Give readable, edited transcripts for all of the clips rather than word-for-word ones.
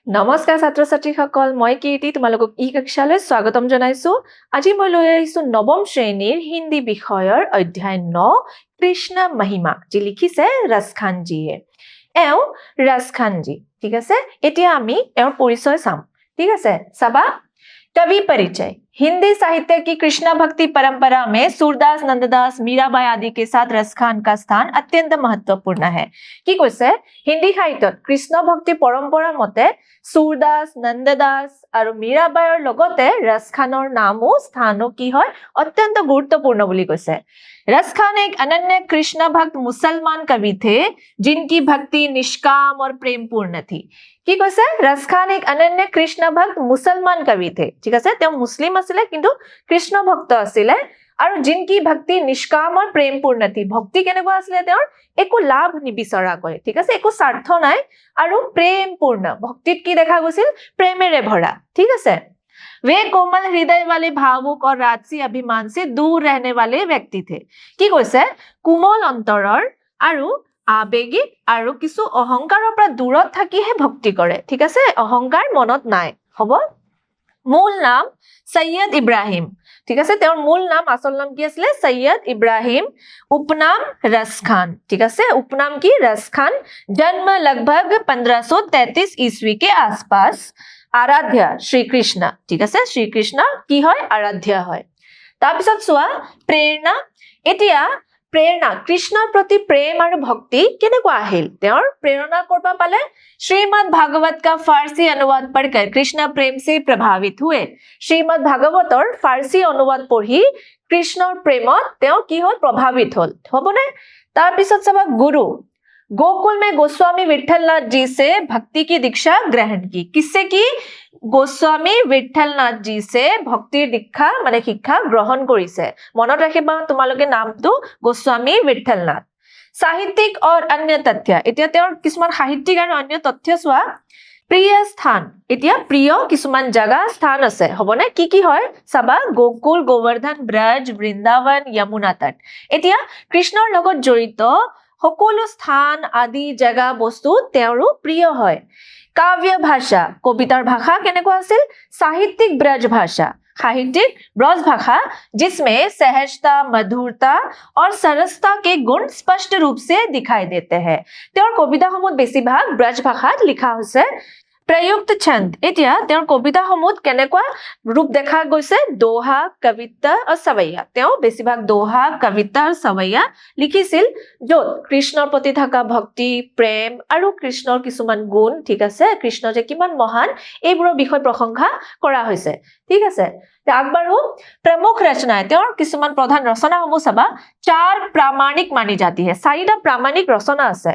নমস্কাৰ ছাত্ৰ ছাত্ৰীসকল মই কীৰ্তি তোমালোকক ই কক্ষালৈ স্বাগতম জনাইছো আজি মই লৈ আহিছো নৱম শ্ৰেণীৰ হিন্দী বিষয়ৰ অধ্যায় 9 কৃষ্ণ মহিমা যি লিখিছে ৰাজখান জীয়ে এও ৰাজখান জি ঠিক আছে এতিয়া আমি এওৰ পৰিচয় চাম ঠিক আছে সাবা कवि परिचय हिंदी साहित्य की कृष्ण भक्ति परंपरा में सूरदास नंददास मीराबाई आदि के साथ रसखान का स्थान अत्यंत महत्वपूर्ण है कि কৈছে हिंदी साहित्य कृष्ण भक्ति परंपरा मते सूरदास नंददास और मीराबाईर लगते रसखानर नामो स्थानो की হয় अत्यंत गुरुत्वपूर्ण বুলি কৈছে रसखान एक अनन्य कृष्ण भक्त मुसलमान कवि थे जिनकी भक्ति निष्काम और प्रेमपूर्ण थी কি কৈছে रसखान एक अनन्य कृष्ण भक्त मुसलमान कवि थे ठीक আছে তেওঁ মুসলিম আছিল কিন্তু কৃষ্ণ ভক্ত আছিল আৰু जिनकी भक्ति निष्काम और प्रेमपूर्ण थी भक्ति কেনেকুৱা আছিল তেওঁৰ একো লাভ নিবিচৰা কৰে ঠিক আছে একো স্বাৰ্থ নাই আৰু প্ৰেমপূৰ্ণ ভক্তিত কি দেখা গৈছিল প্ৰেমেৰে ভৰা ঠিক আছে वे कोमल हृदय वाले भावुक और राजसी अभिमान से दूर रहने वाले व्यक्ति थे কি কৈছে কোমল অন্তৰৰ আৰু আবেগিক আৰু কিছু অহংকাৰৰ পৰা দূৰত থাকিহে ভক্তি কৰে ঠিক আছে অহংকাৰ মনত নাই হ'ব মূল নাম সৈয়দ ইব্ৰাহিম ঠিক আছে তেওঁৰ মূল নাম আসল নাম কি আছিল সৈয়দ ইব্ৰাহিম उपनाम रसखान ठीक है उपनाम की रसखान जन्म लगभग 1533 ईस्वी के आसपास आराध्य श्री कृष्ण ठीक है श्री कृष्ण की হয় आराध्य হয় তাৰপিছত চোৱা প্ৰেৰণা এতিয়া प्रेरणा कृष्णर प्रति प्रेम और भक्ति केनेকুৱা আহিল তেওঁৰ प्रेरणा কৰবা পালে श्रीमद् भागवत का फारसी अनुवाद पढ़कर कृष्ण प्रेम से प्रभावित हुए श्रीमद् भागवतर फारसी अनुवाद पढ़ी कृष्णर प्रेमत তেওঁ কি হল प्रभावित হল হবনে তাৰ পিছত সবা गुरु गोकुल में गोस्वामी विठलनाथ जी से भक्ति की दीक्षा ग्रहण की किससे की गोस्वामी विठलनाथ जी से भक्तिर दीक्षा माने शिक्षा ग्रहण करिसे मनत राखिबा तुमालोके नामটো गोस्वामी विठलनाथ साहित्यिक और अन्य तथ्य এতিয়া তেওঁৰ কিছুমান সাহিত্যিক আৰু অন্য তথ্য সোৱা প্ৰিয় স্থান এতিয়া প্ৰিয় কিছুমান জাগা স্থান আছে হবনে কি হয় সাবা গোকুল গোवर्धन ব্ৰজ বৃন্দাবন যমুনা তট এতিয়া কৃষ্ণৰ লগত জড়িত সকলো স্থান আদি জায়গা বস্তু তেওঁৰো প্ৰিয় হয় কাব্য ভাষা কবিতাৰ ভাষা কেনেকুৱা আছিল সাহিত্যিক ব্ৰজ ভাষা साहित्यिक ब्रज भाषा जिसमें सहजता मधुरता और सरसता के गुण स्पष्ट रूप से दिखाई देते हैं তেওঁৰ কবিতাসমূহ বেছিভাগ ব্ৰজ ভাষাত লিখা হৈছে प्रयुक्त छंद এতিয়া তেওঁৰ কবিতাসমূহ কেনেকুৱা ৰূপ দেখা গৈছে দোহা কবিতা আৰু সবৈয়া তেওঁ বেছিভাগ দোহা কবিতা আৰু সবৈয়া লিখিছিল যত কৃষ্ণৰ প্ৰতি থকা ভক্তি প্ৰেম আৰু কৃষ্ণৰ কিছুমান গুণ ঠিক আছে কৃষ্ণ যে কিমান মহান এইবোৰৰ বিষয় প্ৰশংসা কৰা হৈছে ঠিক আছে আগবাঢ়ো प्रमुख रचना তেওঁৰ কিছুমান প্ৰধান ৰচনাসমূহ চাবা চাৰ প্ৰামাণিক মানি जाती है চাৰিটা প্ৰামাণিক ৰচনা আছে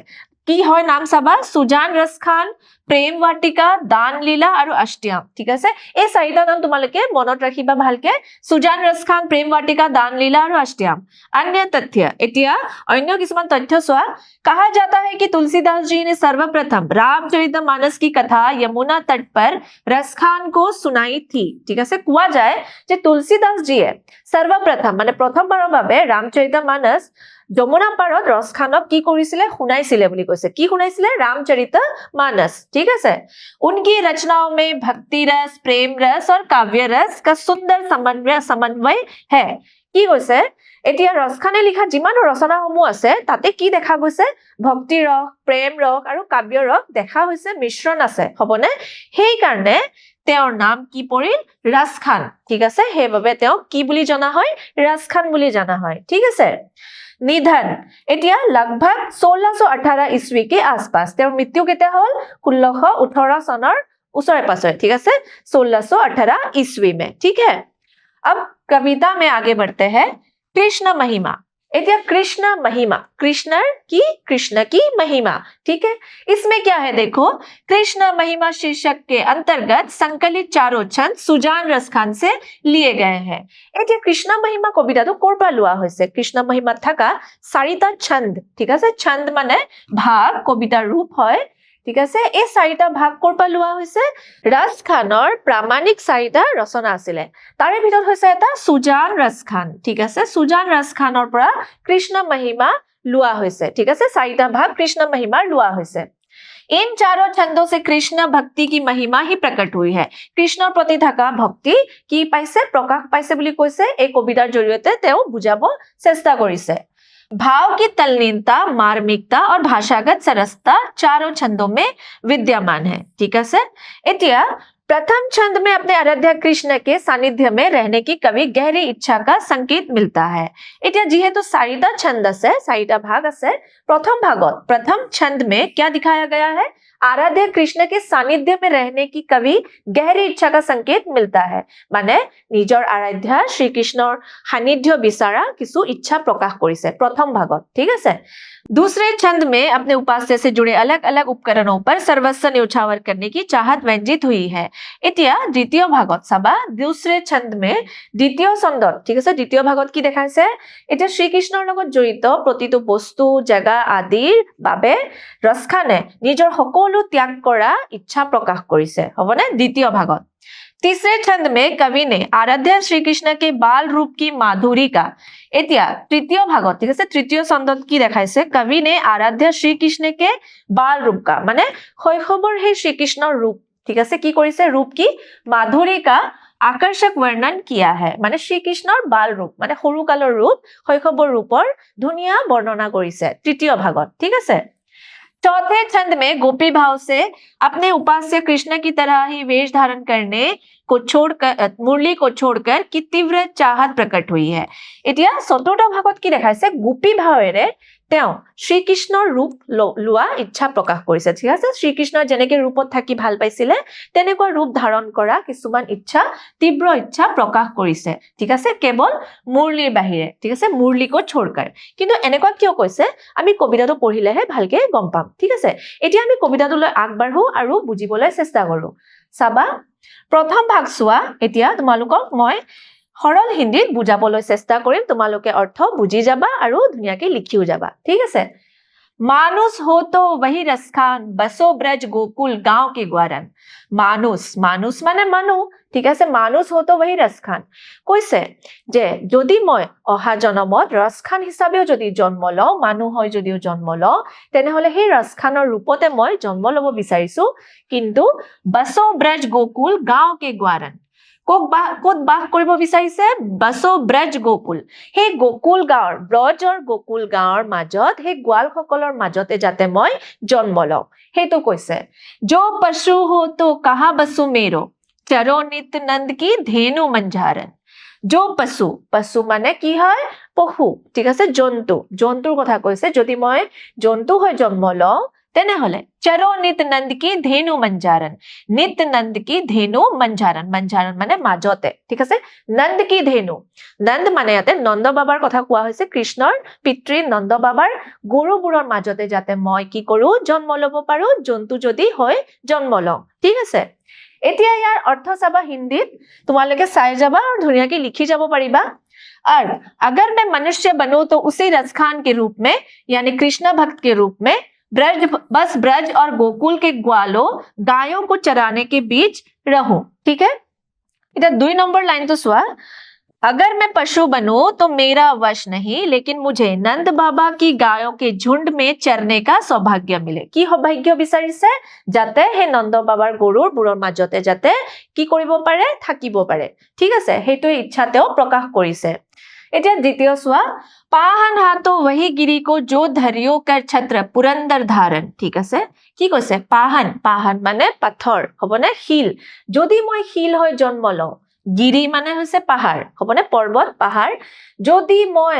কি হয় নাম চাবা সুজান ৰসখান প্ৰেম वाटिका दान लीला और अष्टयाम ठीक है এই চাৰিটা নাম তোমালোকে মনত ৰাখিবা ভালকে সুজান ৰসখান প্ৰেম वाटिका दान लीला और अष्टयाम अन्य तथ्य এতিয়া অন্য কিছুমান তথ্য সোৱা कहा जाता है कि तुलसीदास जी ने सर्वप्रथम रामचरितमानस की कथा यमुना तट पर रसखान को सुनाई थी ठीक है কোৱা যায় যে तुलसीदास जीए सर्वप्रथम মানে প্ৰথমবাৰৰ বাবে रामचरितमानस যমুনা পাৰত ৰসখানক কি কৰিছিলে শুনাইছিলে বুলি কৈছে কি শুনাইছিলে रामचरितमानस ठीक है उनकी रचनाओं में भक्ति रस प्रेम रस और काव्य रस का सुंदर समन्वय है কি কৈছে এতিয়া ৰসখানে লিখা যিমান ৰচনাসমূহ আছে তাতে কি দেখা গৈছে ভক্তি ৰস প্ৰেম ৰস আৰু কাব্য ৰস দেখা হৈছে মিশ্ৰণ আছে হবনে সেই কাৰণে তেওঁৰ নাম কি পৰিল ৰসখান ঠিক আছে হেবাবে তেওঁ কি বুলি জনা হয় ৰসখান বুলি জনা হয় ঠিক আছে निधन এতিয়া लगभग 1618 ईस्वी के आसपास তেওঁৰ মৃত্যু কেতিয়া হল 1618 সনৰ ওচৰে পাছৰে ঠিক আছে 1618 ईस्वी में ठीक है अब कविता में आगे बढ़ते हैं कृष्ण महिमा এতিয়া कृष्ण महिमा कृष्ण की महिमा ठीक है इसमें क्या है देखो कृष्ण महिमा शीर्षक के अंतर्गत संकलित चारों छंद सुजान रसखान से लिए गए हैं এতিয়া कृष्ण महिमा কবিতাটো কৰ পৰা লোৱা হৈছে कृष्ण महिमा থাকা চাৰিটা ছন্দ ঠিক আছে ছন্দ মানে ভাগ কবিতাৰ ৰূপ হয় ঠিক আছে এই চাৰিটা ভাগ কৰ পৰা লোৱা হৈছে ৰসখানৰ প্ৰামাণিক চাৰিটা ৰচনা আছিল তাৰে ভিতৰত হৈছে এটা সুজান ৰসখান ঠিক আছে সুজান ৰসখানৰ পৰা কৃষ্ণ মহিমা লোৱা হৈছে ঠিক আছে চাৰিটা ভাগ কৃষ্ণ মহিমাৰ লোৱা হৈছে इन चारों छंदों से कृष्ण भक्ति की महिमा ही प्रकट हुई है কৃষ্ণৰ প্ৰতি থকা ভক্তি কি পাইছে প্ৰকাশ পাইছে বুলি কৈছে এই কবিতাৰ জৰিয়তে তেওঁ বুজাব চেষ্টা কৰিছে भाव की तल्लीनता मार्मिकता और भाषागत सरसता चारों छंदों में विद्यमान है ठीक है एतिया प्रथम छंद में अपने आराध्य कृष्ण के सानिध्य में रहने की कवि गहरी इच्छा का संकेत मिलता है एतिया जिहेतु चारिटा छंद আছে চাৰিটা भाग আছে प्रथम छंद में क्या दिखाया गया है आराध्य कृष्ण के सानिध्य में रहने की कवि गहरी इच्छा का संकेत मिलता है माने निजर आराध्य श्री कृष्णर सानिध्य विचारा किछु इच्छा प्रकाश करिसे प्रथम भागत ठीक है दूसरे छंद में अपने उपास्य से जुड़े अलग अलग उपकरणों पर सर्वस्व न्यौछावर करने की चाहत व्यंजित हुई है एतिया द्वितीय भागत साबा दूसरे छंद में द्वितीय छंदत ठीक है द्वितीय भागत की देखाइছে एतिया श्री कृष्णर লগত জড়িত प्रतिটো বস্তু জায়গা আদিৰ বাবে ৰসখানে নিজৰ সকলো ত্যাগ কৰা ইচ্ছা প্ৰকাশ কৰিছে হবনে দ্বিতীয় ভাগত तीसरे छंद में कवि ने आराध्य श्री कृष्ण के बाल रूप की माधुरी का एतिया तृतीय भागत ठीक है तृतीय छंदत की देखाइছে कवि ने आराध्य श्री कृष्ण के बाल रूप का माने शैशवर हे श्री कृष्णर रूप ठीक है की কৰিছে रूप की माधुरी का आकर्षक वर्णन किया है माने श्री कृष्णर बाल रूप माने সৰু কালৰ रूप শৈশৱৰ रूपर ধুনিয়া বৰ্ণনা কৰিছে তৃতীয় ভাগত ঠিক আছে चौथे छंद में गोपी भाव से अपने उपास्य कृष्ण की तरह ही वेश धारण करने को छोड़कर मुरली को छोड़कर की तीव्र चाहत प्रकट हुई है एतिया चतुर्थ भागत की देखाइছে गोपी भावेरे তেওঁ শ্ৰীকৃষ্ণৰ ৰূপ লোৱা ইচ্ছা প্ৰকাশ কৰিছে ঠিক আছে শ্ৰীকৃষ্ণৰ যেনেকৈ ৰূপত থাকি ভাল পাইছিলে তেনেকুৱা ৰূপ ধাৰণ কৰা কিছুমান ইচ্ছা তীব্ৰ ইচ্ছা প্ৰকাশ কৰিছে ঠিক আছে কেৱল মুৰলীৰ বাহিৰে ঠিক আছে মুৰলীকো छोड़कर কিন্তু এনেকুৱা কিয় কৈছে আমি কবিতাটো পঢ়িলেহে ভালকে গম পাম ঠিক আছে এতিয়া আমি কবিতাটোলৈ আগবাঢ়ো আৰু বুজিবলৈ চেষ্টা কৰো সাবা প্ৰথম ভাগ চোৱা এতিয়া তোমালোকক মই सरल हिंदी बुझाবলৈ চেষ্টা কৰিম তোমালোকে অৰ্থ বুজি যাবা আৰু ধুনিয়াকে লিখিও যাবা ঠিক আছে मानुस हो तो वही रसखान बसो ब्रज गोकुल गांव के ग्वारन मानुस माने मानु ठीक আছে मानुस हो तो वही रसखान কৈছে যে যদি মই অহা জনমত ৰসখান হিচাপেও যদি জন্ম লওঁ মানুহ হয় যদিও জন্ম লওঁ তেনেহলে সেই ৰসখানৰ ৰূপতে মই জন্ম লব বিচাৰিছো কিন্তু बसो ब्रज गोकुल गांव के ग्वारन কোত বাস কৰিব বিচাৰিছে বসো ব্ৰজ গোকুল হে গোকুল গাঁৱৰ ব্ৰজ আৰু গোকুল গাঁৱৰ মাজত হে গোৱাল সকলৰ মাজতে যাতে মই জন্ম লওঁ হেতু কৈছে जो पशु हो तो कहां बसु मेरो चरो नित नंद की धेनु मंझारन जो पशु माने কি হয় পশু ঠিক আছে জন্তুৰ কথা কৈছে যদি মই জন্তু হৈ জন্ম লওঁ তেনেহলে चरो नित नंद की धेनु मंझारन नित नंद की धेनु मंझारन माने মাজতে ঠিক আছে नंद की धेनु नंद माने याते नंद बाबार কথা কোৱা হৈছে কৃষ্ণৰ পিতৃ নন্দ বাবাৰ গৰুবোৰৰ মাজতে যাতে মই কি কৰো জন্ম লব পাৰো জন্তু যদি হয় জন্ম লওঁ ঠিক আছে এতিয়া ইয়াৰ অৰ্থ চাবা হিন্দীত তোমালোকে চাই যাবা আৰু ধুনিয়াকে লিখি যাব পাৰিবা और अगर मैं मनुष्य बनूं तो उसी रसखान के रूप में यानी कृष्ण भक्त के रूप में ब्रज और गोकुल के ग्वालों गायों को चराने के बीच रहूं ठीक है इधर 2 नंबर लाइन तो सुआ अगर मैं पशु बनूं तो मेरा वश नहीं लेकिन मुझे नंद बाबा की गायों के झुंड में चरने का सौभाग्य मिले की सौभाग्य বিচাৰিছে যাতে হে নন্দ বাবাৰ গৰুৰ বুৰৰ মাজতে যাতে কি কৰিব পাৰে থাকিব পাৰে ঠিক আছে হেতু ইচ্ছাতেও প্ৰকাশ কৰিছে এতিয়া দ্বিতীয় চোৱা पाहन हाथो वही गिरी को जो धरियो कर छत्र पुरंदर धारण ठीक আছে কি কৈছে পাহান মানে পাথৰ হবনে হিল যদি মই হিল হৈ জন্ম লওঁ গিৰি মানে হৈছে পাহাৰ হবনে পৰ্বত পাহাৰ যদি মই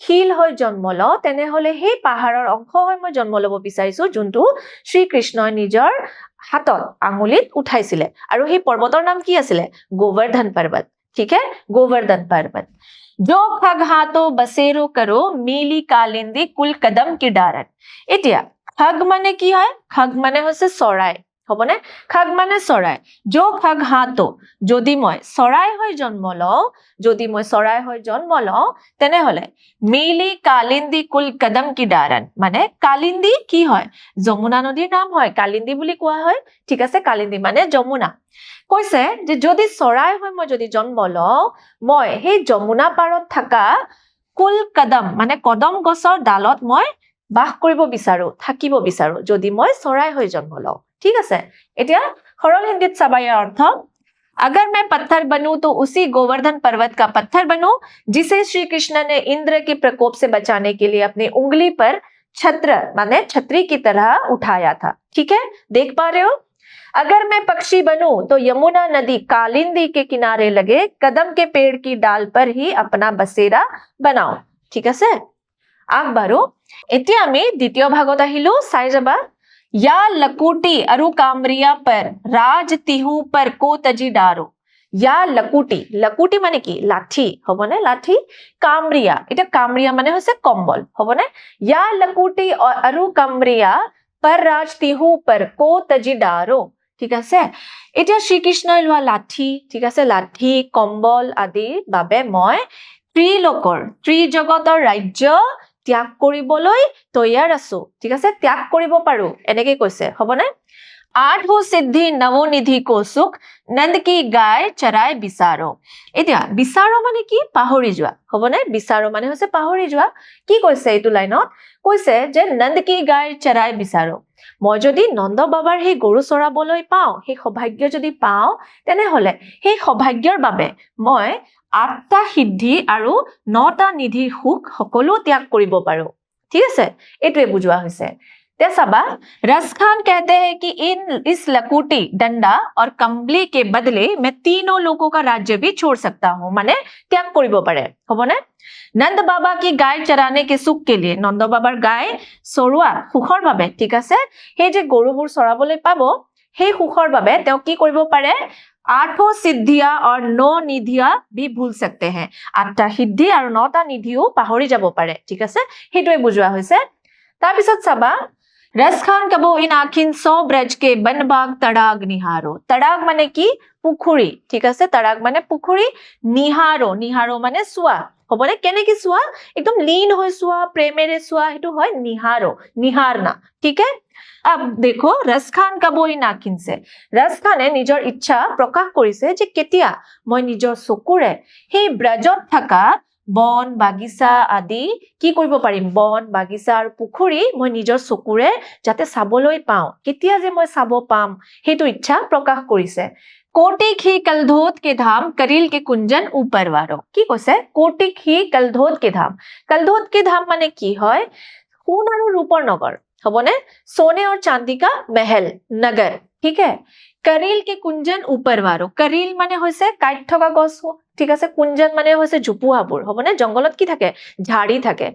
হিল হৈ জন্ম লওঁ তেনেহলে সেই পাহাৰৰ অংশ হৈ মই জন্ম লব বিচাৰিছো যোনটো শ্ৰী কৃষ্ণই নিজৰ হাতত আঙুলিত উঠাইছিলে আৰু সেই পৰ্বতৰ নাম কি আছিল গোवर्धन पर्वत ठीक है गोवर्धन पर्वत जो खग हाथो बसेरो करो मीली कालिंदी कुल कदम की डारन एतिया खग माने की है खग माने होसे चराई হবনে खग माने चराई जो खग हाथो যদি মই চৰাই হৈ জন্ম লওঁ যদি মই চৰাই হৈ জন্ম লওঁ তেনেহলে মিলি কালিন্দি কুল কদম কি ডাৰন মানে কালিন্দি কি হয় যমুনা নদীৰ নাম হয় কালিন্দি বুলি কোৱা হয় ঠিক আছে কালিন্দি মানে যমুনা কৈছে যে যদি চৰাই হৈ মই যদি জন্ম লওঁ মই সেই যমুনা পাৰত থকা কুল কদম মানে কদম গছৰ ডালত মই বাস কৰিব বিচাৰো থাকিব বিচাৰো যদি মই চৰাই হৈ জন্ম লওঁ ঠিক আছে এতিয়া সৰল হিন্দীত চাবা ইয়াৰ অৰ্থ अगर मैं पत्थर बनूं तो उसी गोवर्धन पर्वत का पत्थर बनूं जिसे श्री कृष्ण ने इंद्र के प्रकोप से बचाने के लिए अपनी उंगली पर छत्र माने छतरी की तरह उठाया था ठीक है देख पा रहे हो अगर मैं पक्षी बनूं तो यमुना नदी कालिंदी के किनारे लगे कदम के पेड़ की डाल पर ही अपना बसेरा बनाओ ठीक আছে আগবাৰো এতিয়া আমি দ্বিতীয় ভাগত আহিলো চাই যাবা या लकुटी अरु कामरिया पर राज तिहु पर को तजी डारो या लकुटी लकुटी माने की लाठी हबने लाठी कामरिया এটা कामरिया माने হৈছে কম্বল হবনে या लकुटी अरु कामरिया पर राज तिहु पर को तजी डारो ঠিক আছে এতিয়া শ্ৰীকৃষ্ণই লোৱা লাঠি ঠিক আছে লাঠি কম্বল আদিৰ বাবে মই ত্ৰিলোকৰ ত্ৰিজগতৰ ৰাজ্য ত্যাগ কৰিবলৈ তৈয়াৰ আছো ঠিক আছে ত্যাগ কৰিব পাৰো এনেকৈ কৈছে হবনে आठो सिद्धि नवोनिधि को सुख नंद की गाय चराय बिसारो এতিয়া बिसारो माने কি পাহৰি যোৱা হবনে बिसारो माने হৈছে পাহৰি যোৱা কি কৈছে এইটো লাইনত কৈছে যে নন্দ কি গায় চৰায় बिसारो মই যদি নন্দ বাবাৰ সেই গৰু চৰাবলৈ পাওঁ সেই সৌভাগ্য যদি পাওঁ তেনে হলে সেই সৌভাগ্যৰ বাবে মই 8টা সিদ্ধি আৰু 9টা নিধিৰ সুখ সকলো ত্যাগ কৰিব পাৰো ঠিক আছে এটোৱে বুজোৱা হৈছে सबा रस खान कहते हैं कि इस लकुटी डंडा और कंबली के बदले मैं तीनों लोगों का राज्य भी छोड़ सकता हूं माने त्याग কৰিব পাৰে হবনে नंद बाबा की गाय चराने के सुख के लिए नंद बाबार गाय চৰুৱা সুখৰ বাবে ঠিক আছে হে যে গৰুবোৰ চৰাবলৈ পাব হে সুখৰ বাবে তেও কি কৰিব পাৰে 8 सिद्धिया और 9 निधिया भी भूल सकते हैं 8টা সিদ্ধি আৰু 9টা নিধিও পাহৰি যাব পাৰে ঠিক আছে হেটোই বুজোৱা হৈছে তাৰ পিছত চাবা रस खान कबो इन आखिन 100 ब्रज के बनबाग तड़ाग निहारो तड़ाग माने की पुखुरी ठीक আছে तड़ाग माने पुखुरी निहारो निहारो माने सुआ হবনে কেনে কি সুয়া একদম লীন হৈ সুয়া প্ৰেমেৰে সুয়া হেতু হয় নিহাৰো নিহাৰনা ঠিক है अब देखो रस खान कबोई नाखिन से रस खाने নিজৰ ইচ্ছা প্ৰকাশ কৰিছে যে কেতিয়া মই নিজৰ চকুৰে সেই ব্ৰজত থকা বন বাগিচা আদি কি কৰিব পাৰিম বন বাগিচা আৰু পুখুৰী মই নিজৰ চকুৰে যাতে চাবলৈ পাওঁ কেতিয়া যে মই চাব পাম হেতু ইচ্ছা প্ৰকাশ কৰিছে कोटिक ही कलधोत के धाम करील के कुंजन ऊपर वारो की কৈছে कोटिक ही कलधोत के धाम माने কি হয় সোণ আৰু ৰূপৰ নগৰ হবনে सोने और चांदी का महल नगर ठीक है करील के कुंजन ऊपर वारो करील माने হৈছে কাইট থকা গছ ঠিক আছে কুঞ্জন মানে হৈছে ঝুপুহাবোৰ হবনে জঙ্গলত কি থাকে ঝাড়ি থাকে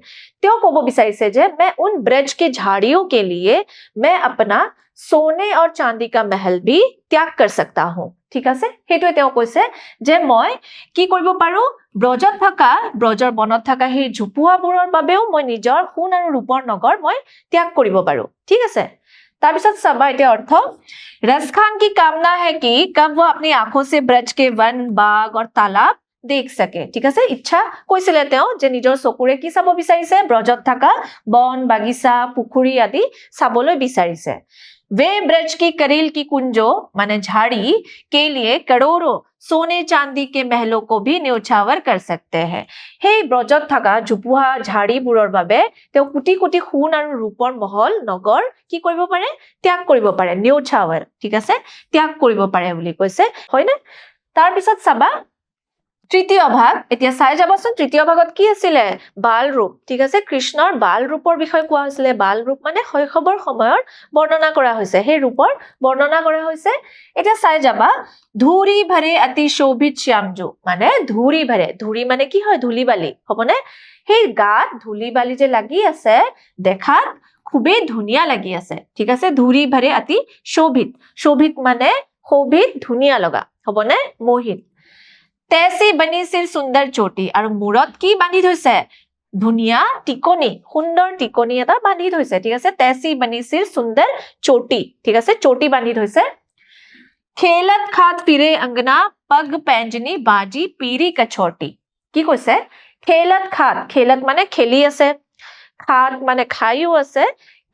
তেও কব বিচাৰিছে যে मैं उन ब्रज के झाड़ियों के लिए मैं अपना सोने और चांदी का महल भी त्याग कर सकता हूं ঠিক আছে হেতুৱে তেও কৈছে যে মই কি কৰিব পাৰো ব্ৰজত থকা ব্ৰজৰ বনত থকা সেই ঝুপুহাবোৰৰ বাবেও মই নিজৰ সোণ আৰু ৰূপৰ নগৰ মই ত্যাগ কৰিব পাৰো ঠিক আছে तार पिছত सबा এতিয়া অর্থ रस खान की कामना है कि कब वो अपनी आंखों से ब्रज के वन बाग और तालाब देख सके ठीक আছে ইচ্ছা কৈছিলে তেও যে নিজৰ চকুৰে কি চাব বিচাৰিছে ব্ৰজত থকা বন বাগিচা পুখুৰী আদি চাবলৈ বিচাৰিছে वे ब्रज की करील की कुंजो माने झाड़ी के लिए करोड़ों सोने चांदी के महलों को भी न्योछावर कर सकते हैं हे ब्रजत थाका झुपुहा झाड़ी बुৰৰ বাবে তেও কোটি কোটি সোণ আৰু ৰূপৰ মহল নগৰ কি কৰিব পাৰে ত্যাগ কৰিব পাৰে ন্য়োছাवर ঠিক আছে ত্যাগ কৰিব পাৰে বুলি কৈছে হয়নে তাৰ পিছত চাবা তৃতীয় ভাগ এতিয়া চাই যাবচোন তৃতীয় ভাগত কি আছিল বাল ৰূপ ঠিক আছে কৃষ্ণৰ বাল ৰূপৰ বিষয় কোৱা হৈছিল বাল ৰূপ মানে শৈশৱৰ সময়ৰ বৰ্ণনা কৰা হৈছে হে ৰূপৰ বৰ্ণনা কৰা হৈছে এতিয়া চাই যাবা ধুৰি ভৰে অতি শোভিত শ্যামজু মানে ধুৰি ভৰে ধুৰি মানে কি হয় ধুলি বালি হবনে হে গাত ধুলি বালি যে লাগি আছে দেখাত খুবেই ধুনিয়া লাগি আছে ঠিক আছে ধুৰি ভৰে অতি শোভিত শোভিত মানে শোভিত ধুনিয়া লগা হবনে মোহিত तैसी बनी सिर सुंदर चोटी और मूरत की बांधी थৈছে ধুনিয়া টিকনি সুন্দৰ টিকনি এটা বান্ধি থৈছে ঠিক আছে तैसी बनी सिर सुंदर चोटी ठीक আছে চটি বান্ধি থৈছে खेलत खात फिरे अंगना पग पैंजनी बाजी पीरी कछोटी কি কৈছে খেলত মানে খেলি আছে খাত মানে খাইও আছে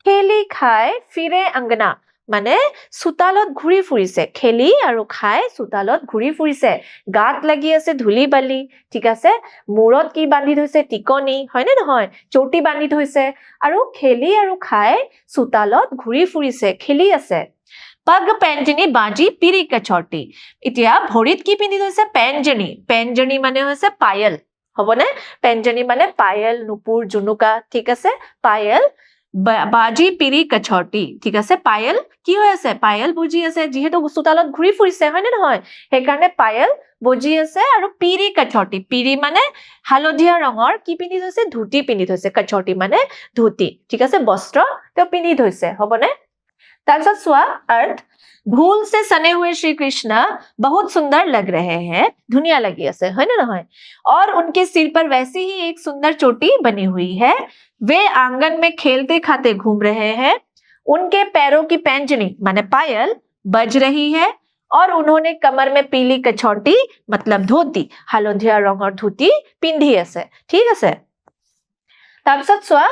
খেলি খাই ফিরে अंगना মানে চোতালত ঘূৰি ফুৰিছে, খেলি আৰু খাই চোতালত ঘূৰি ফুৰিছে, গাত লাগি আছে ধূলি বালি, ঠিক আছে, মূৰত কি বান্ধি থৈছে, টিকনি, হয়নে নহয়, চৌটি বান্ধি থৈছে, আৰু খেলি আৰু খাই চোতালত ঘূৰি ফুৰিছে, খেলি আছে। पग पैंजनी बाजी पीरी कछौटी। इतिया भरित की पिंधि थैसे पैंजनी, पैंजनी माने হৈছে पायल, হবনে, पैंजनी माने पायल, नुपुर, जुनुका, ঠিক আছে, पायल, बाजी पीरी कछौटी, ঠিক আছে, पायल কি হৈ আছে, पायल বুজি আছে, যিহেতু চোতালত ঘূৰি ফুৰিছে, হয়নে নহয়, সেইকাৰণে पायल বুজি আছে, আৰু पीरी कछौटी, पीरी মানে হালধীয়া ৰঙৰ কি পিন্ধি থৈছে, ধুতি পিন্ধি থৈছে, कछौटी মানে ধুতি, ঠিক আছে, বস্ত্ৰ তেওঁ পিন্ধি থৈছে, হবনে। তাৰপিছত চোৱা अर्थ, धूल से सने हुए श्री कृष्ण बहुत सुंदर लग रहे हैं, धुनिया लगी আছে, है ना নহয়, और उनके सिर पर वैसी ही एक सुंदर चोटी बनी हुई है, वे आंगन में खेलते खाते घूम रहे हैं, उनके पैरों की पैंजनी माने पायल बज रही है, और उन्होंने कमर में पीली कछौटी मतलब धोती, হালধীয়া ৰঙৰ ধুতি পিন্ধি আছে, ঠিক আছে। তাৰপিছত চোৱা,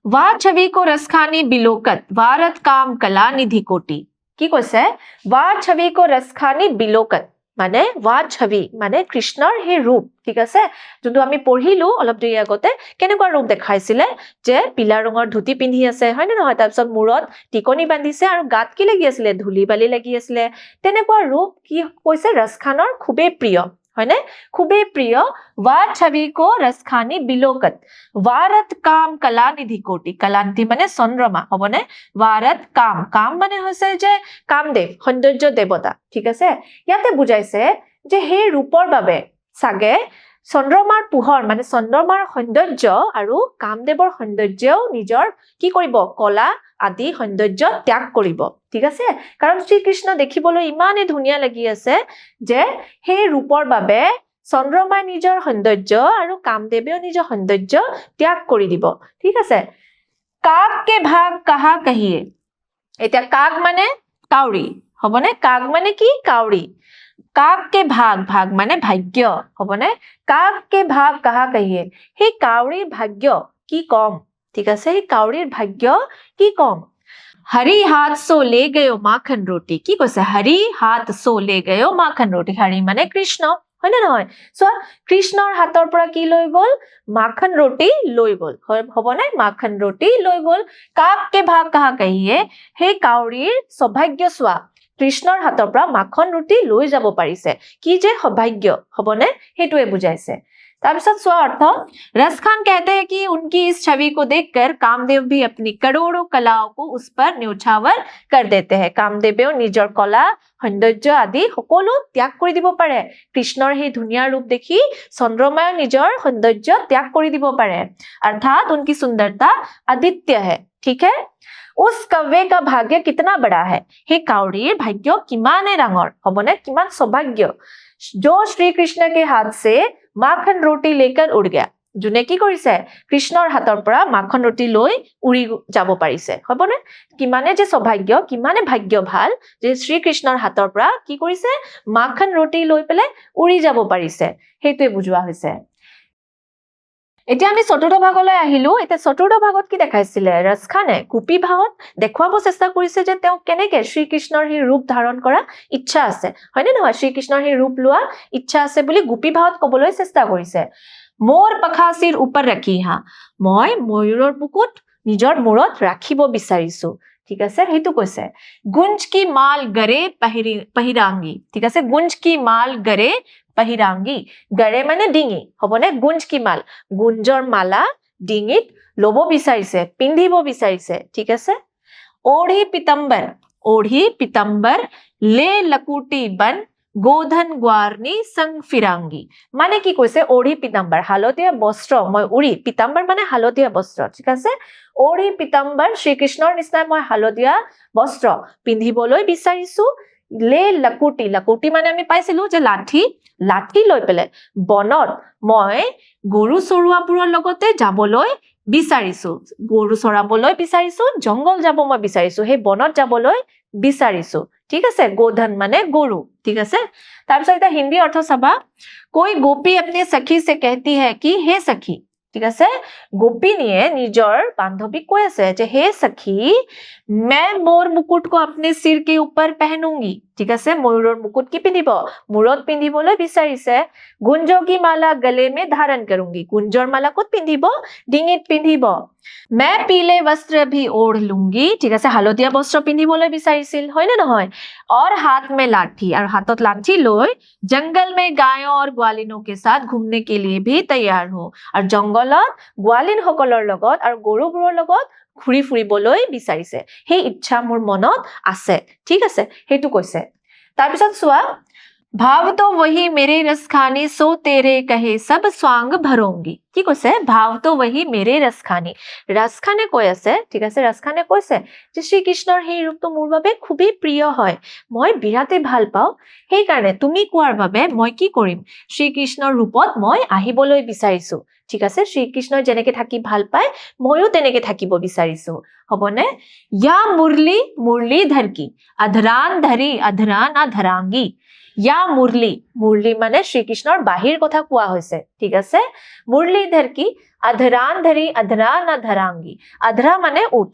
वाह छवि को रसखानी बिलोकत, वारत काम कला निधि कोटी, কি কৈছে, वाह छवि को रसखानी बिलोकत মানে वाह छवि মানে কৃষ্ণৰ হে ৰূপ, ঠিক আছে, যোনটো আমি পঢ়িলো অলপ দেৰি আগতে, কেনেকুৱা ৰূপ দেখাইছিলে, যে পিলা ৰঙৰ ধুতি পিন্ধি আছে, হয় নে নহয়, তাৰপিছত মূৰত টিকনি বান্ধিছে, আৰু গাত কি লাগি আছিলে, ধূলি বালি লাগি আছিলে, তেনেকুৱা ৰূপ কি কৈছে, ৰসখানৰ খুবেই প্ৰিয়, হয়নে, খুবেই প্ৰিয়, वाह छवि को रसखानी बिलोकत, वारत काम कलानिधि कोटी, कलानिधि মানে চন্দ্ৰমা, হবনে, वारत काम, काम মানে হৈছে যে কামদেৱ, সৌন্দৰ্য দেৱতা, ঠিক আছে, ইয়াতে বুজাইছে যে সেই ৰূপৰ বাবে সাগে চন্দ্ৰমাৰ পোহৰ মানে চন্দ্ৰমাৰ সৌন্দৰ্য আৰু কামদেৱৰ সৌন্দৰ্যও নিজৰ কি কৰিব, কলা আদি সৌন্দৰ্য ত্যাগ কৰিব, ঠিক আছে, কাৰণ শ্ৰীকৃষ্ণ দেখিবলৈ ইমানে ধুনীয়া লাগি আছে যে সেই ৰূপৰ বাবে চন্দ্ৰমাই নিজৰ সৌন্দৰ্য আৰু কামদেৱেও নিজৰ সৌন্দৰ্য ত্যাগ কৰি দিব, ঠিক আছে। কাক কে ভাগ কাহা কহিয়ে, এতিয়া কাক মানে কাউৰী, হবনে, কাক মানে কি, কাউৰী, কাক কে ভাগ, ভাগ মানে ভাগ্য, হবনে, কাক কে ভাগ কাহা কহিয়ে, সেই কাউৰীৰ ভাগ্য কি কম, ঠিক আছে, সেই কাউৰীৰ ভাগ্য কি কম, हरी हाथ सो ले गयो माखन रोटी, কি কৈছে, हरी हाथ सो ले गयो माखन रोटी, हरी মানে কৃষ্ণ, হয় নে নহয়, চোৱা কৃষ্ণৰ হাতৰ পৰা কি লৈ গল, মাখন ৰুটি লৈ গল, হবনে, মাখন ৰুটি লৈ গল, কাক কে ভাগ কাহা কহিয়ে, সেই কাউৰীৰ সৌভাগ্য চোৱা, কৃষ্ণৰ হাতৰ পৰা মাখন ৰুটি লৈ যাব পাৰিছে, কি যে সৌভাগ্য, হবনে, সেইটোৱে বুজাইছে। তাৰপিছত চোৱা অৰ্থ, रसखान कहते हैं कि उनकी इस छवि को देखकर कामदेव भी अपनी करोड़ों कलाओं को उस पर न्योछावर कर देते हैं, कामदेवेও নিজৰ কলা সৌন্দৰ্য আদি সকলো ত্যাগ কৰি দিব পাৰে, কৃষ্ণৰ সেই ধুনীয়া ৰূপ দেখি চন্দ্ৰমায়ে নিজৰ সৌন্দৰ্য ত্যাগ কৰি দিব পাৰে, अर्थात उनकी सुंदरता अद्वितीय है, ठीक है। उस कव्वे का भाग्य कितना बड़ा है, সেই কাউৰীৰ ভাগ্য কিমানে ডাঙৰ, হবনে, কিমান সৌভাগ্য, जो श्री कृष्ण के हाथ से माखन रोटी लेकर उड़ गया, যোনে কি কৰিছে, কৃষ্ণৰ হাতৰ পৰা মাখন ৰুটি লৈ উৰি যাব পাৰিছে, হবনে, কিমানে যে সৌভাগ্য, কিমানে ভাগ্য ভাল যে শ্ৰীকৃষ্ণৰ হাতৰ পৰা কি কৰিছে, মাখন ৰুটি লৈ পেলাই উৰি যাব পাৰিছে, সেইটোৱে বুজোৱা হৈছে। এতিয়া আমি চতুৰ্থ ভাগলৈ আহিলো, এতিয়া চতুৰ্থ ভাগত কি দেখাইছিলে, ৰসখানে গোপী ভাৱত দেখুৱাব চেষ্টা কৰিছে যে তেওঁ কেনেকে শ্ৰীকৃষ্ণৰ সেই ৰূপ ধাৰণ কৰা ইচ্ছা আছে, হয়নে নহয়, শ্ৰীকৃষ্ণৰ সেই ৰূপ লোৱা ইচ্ছা আছে বুলি গোপী ভাৱত কবলৈ চেষ্টা কৰিছে। মোৰ পখাচিৰ ওপৰ ৰাখি হা, মই ময়ূৰৰ বুকুত নিজৰ মূৰত ৰাখিব বিচাৰিছো, ঠিক আছে, সেইটো কৈছে। গুঞ্জ কি মাল গৰে पहिरांगी, ঠিক আছে, গুঞ্জ কি মাল গৰে पहिरांगी, গৰে মানে ডিঙি, হবনে, গুঞ্জ কি মাল, গুঞ্জৰ মালা ডিঙিত লব বিচাৰিছে, পিন্ধিব বিচাৰিছে, ঠিক আছে। ओढ़ी पितंबर ले लकुटी बन गोधन ग्वारनी संग फिरांगी, মানে কি কৈছে, ओढ़ी पितंबर হালধীয়া বস্ত্ৰ মই উৰি, পিতাম্বৰ মানে হালধীয়া বস্ত্ৰ, ঠিক আছে, ओढ़ी पितंबर শ্ৰীকৃষ্ণৰ নিচিনা মই হালধীয়া বস্ত্ৰ পিন্ধিবলৈ বিচাৰিছো, ले लकुटी, लकुटी মানে আমি পাইছিলো যে লাঠি, লাঠি লৈ পেলে বনত মই গৰু চৰুৱাবোৰৰ লগতে যাবলৈ বিচাৰিছো, গৰু চৰাবলৈ বিচাৰিছো, জংগল যাব মই বিচাৰিছো, সেই বনত যাবলৈ বিচাৰিছো, ঠিক আছে, গোধন মানে গৰু, ঠিক আছে। তাৰপিছত এটা হিন্দী অৰ্থ চাবা, कोई गोपी अपने सखी से कहती है कि हे सखी, ঠিক আছে গোপিনীয়ে নিজৰ বান্ধৱীক কৈ আছে যে হে সখী मैं मोर मुकुट को अपने सिर के ऊपर पहनूंगी ঠিক আছে ময়ূৰৰ মুকুট কি পিন্ধিব মূৰত পিন্ধিবলৈ বিচাৰিছে গুঞ্জো কি মালা গলে में धारण करूंगी গুঞ্জৰ মালা ক'ত পিন্ধিব ডিঙিত পিন্ধিব मैं पीले वस्त्र भी ओढ़ लूंगी ঠিক আছে হালধীয়া বস্ত্ৰ পিন্ধিবলৈ বিচাৰিছিল হয় নে নহয় और हाथ में लाठी और हाथत लाठी লৈ जंगल में गायों और ग्वालिनों के साथ घूमने के लिए भी तैयार हो और जंगলত ग्वालिन সকলৰ লগত আৰু গৰুবোৰৰ লগত ঘুৰি ফুৰিবলৈ বিচাৰিছে সেই ইচ্ছা মোৰ মনত আছে ঠিক আছে হেতু কৈছে তাৰ পিছত চোৱা भाव तो वही मेरे रस खाने सो तेरे कहे सब स्वांग भरोंगी কি কৈছে ভাव तो वही मेरे रस খানে কৈ আছে ঠিক আছে ৰস খানে কৈছে যে শ্ৰী কৃষ্ণৰ সেই ৰূপটো মোৰ বাবে খুবেই প্ৰিয় হয় মই বিৰাতে ভাল পাওঁ সেই কাৰণে তুমি কোৱাৰ বাবে মই কি কৰিম শ্ৰী কৃষ্ণৰ ৰূপত মই আহিবলৈ বিচাৰিছো ঠিক আছে শ্ৰী কৃষ্ণ যেনেকৈ থাকি ভাল পায় ময়ো তেনেকৈ থাকিব বিচাৰিছো হবনে या मुरली मुरलीधर की अधरान धरी अधरान अधरांगी या मुरली মানে শ্ৰীকৃষ্ণৰ বাহিৰ কথা কোৱা হৈছে ঠিক আছে মুৰলীধৰ কি अधरान धरी अधरान अधरांगी अधरा মানে উট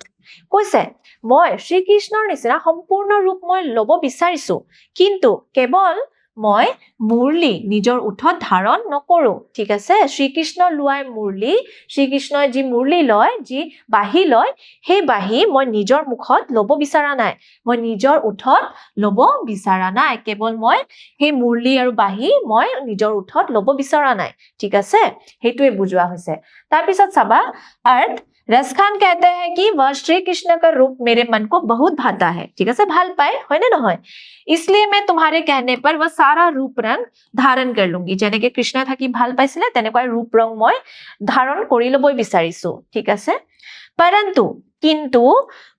কৈছে মই শ্ৰীকৃষ্ণৰ নিচিনা সম্পূৰ্ণ ৰূপ মই ল'ব বিচাৰিছো কিন্তু কেৱল মই মুৰলী নিজৰ উঠত ধাৰণ নকৰো ঠিক আছে শ্ৰীকৃষ্ণ লোৱাই মুৰলী শ্ৰীকৃষ্ণই যি মুৰলী লয় যি বাহি লয় সেই বাহি মই নিজৰ মুখত ল'ব বিচৰা নাই মই নিজৰ উঠত ল'ব বিচৰা নাই কেৱল মই সেই মুৰলী আৰু বাহি মই নিজৰ উঠত ল'ব বিচৰা নাই ঠিক আছে হেতুৱে বুজোৱা হৈছে তাৰ পিছত চাবা अर्थ रस खान कहते हैं कि वह श्री कृष्ण का रूप मेरे मन को बहुत भाता है ठीक है ভাল পায় হয় নে নহয় इसलिए मैं तुम्हारे कहने पर वह सारा रूप रंग धारण कर लूंगी যেনেকৈ কৃষ্ণ থাকি ভাল পাইছিলে তেনেকৈ ৰূপ ৰং মই ধাৰণ কৰি ল'বই বিচাৰিছো ঠিক আছে परंतु किंतु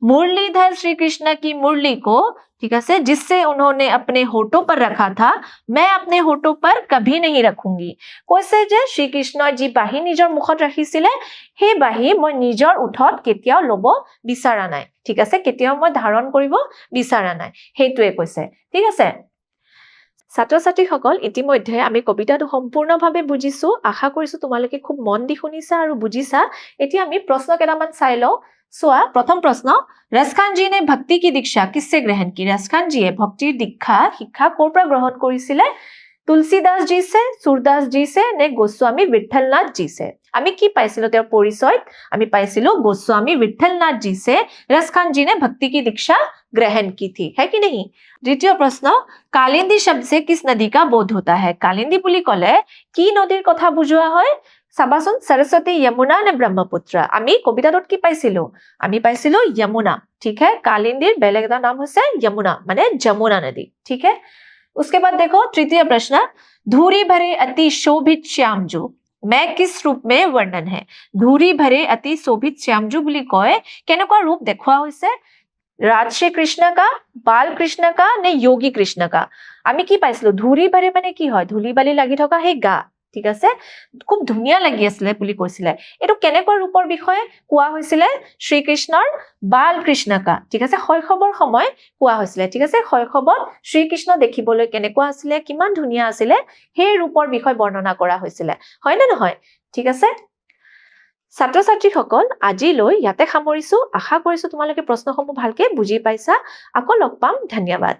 मुरलीधर श्री कृष्ण की मुरली को ठीक है जिससे उन्होंने अपने होठों पर रखा था मैं अपने होठों पर कभी नहीं रखूंगी কৈছে যে শ্ৰী কৃষ্ণই যি বাহি নিজৰ মুখত ৰাখিছিলে সেই বাহি মই নিজৰ উঠত কেতিয়াও ল'ব বিচৰা নাই ঠিক আছে কেতিয়াও মই ধাৰণ কৰিব বিচৰা নাই হেতুৱে কৈছে ঠিক আছে ছাত্ৰ ছাত্ৰীসকল ইতিমধ্যে আমি কবিতাটো সম্পূৰ্ণভাৱে বুজিছো আশা কৰিছো তোমালোকে খুব মন দি শুনিছা আৰু বুজিছা এতিয়া আমি প্ৰশ্ন কেইটামান চাই লওঁ চোৱা প্ৰথম প্ৰশ্ন ৰসখান जी ने भक्ति की दीक्षा किससे ग्रहण की रसखान जीয়ে ভক্তিৰ শিক্ষা ক'ৰ পৰা গ্ৰহণ কৰিছিলে তুলসীদাস जी से सूरदास जी से ने गोस्वामी विठलनाथ जी से আমি কি পাইছিলো তেওঁৰ পৰিচয়ত আমি পাইছিলো गोस्वामी विठलनाथ जी से रसखान जी ने भक्ति की दीक्षा ग्रहण की थी है कि नहीं द्वितीय प्रश्न कालिंदी शब्द से किस नदी का बोध होता है कालिंदी বুলি ক'লে কি নদীৰ কথা বুজোৱা হয় চাবাচোন सरस्वती यमुना ने ब्रह्मपुत्र আমি কবিতাটোত কি পাইছিলো আমি পাইছিলো यमुना ठीक है कालिंदीर बेलेग এটা নাম হৈছে यमुना মানে যমুনা নদী ठीक है उसके बाद देखो तृतीय प्रश्न धूरी भरे अति शोभित श्यामजू मैं किस रूप में वर्णन है धूरी भरे अति शोभित श्यामजू বুলি কয় কেনেকুৱা ৰূপ দেখুৱা হৈছে राधे कृष्ण का बाल कृष्ण का ने योगी कृष्ण का আমি কি পাইছিলো ধূলি বালি মানে কি হয় ধূলি বালি লাগি থকা হে গা ঠিক আছে খুব ধুনিয়া লাগি আছিল বুলি কৈছিলে এটো কেনেকুৱা ৰূপৰ বিষয়ে কোৱা হৈছিলে শ্ৰী কৃষ্ণৰ বাল কৃষ্ণ কা ঠিক আছে শৈশৱৰ সময় কোৱা হৈছিলে ঠিক আছে শৈশৱত শ্ৰী কৃষ্ণ দেখিবলৈ কেনেকুৱা আছিল কিমান ধুনিয়া আছিল সেই ৰূপৰ বিষয় বৰ্ণনা কৰা হৈছিল হয় না নহয় ঠিক আছে ছাত্ৰ ছাত্ৰীসকল আজিলৈ ইয়াতে সামৰিছো আশা কৰিছো তোমালোকে প্ৰশ্নসমূহ ভালকে বুজি পাইছা আকৌ লগ পাম ধন্যবাদ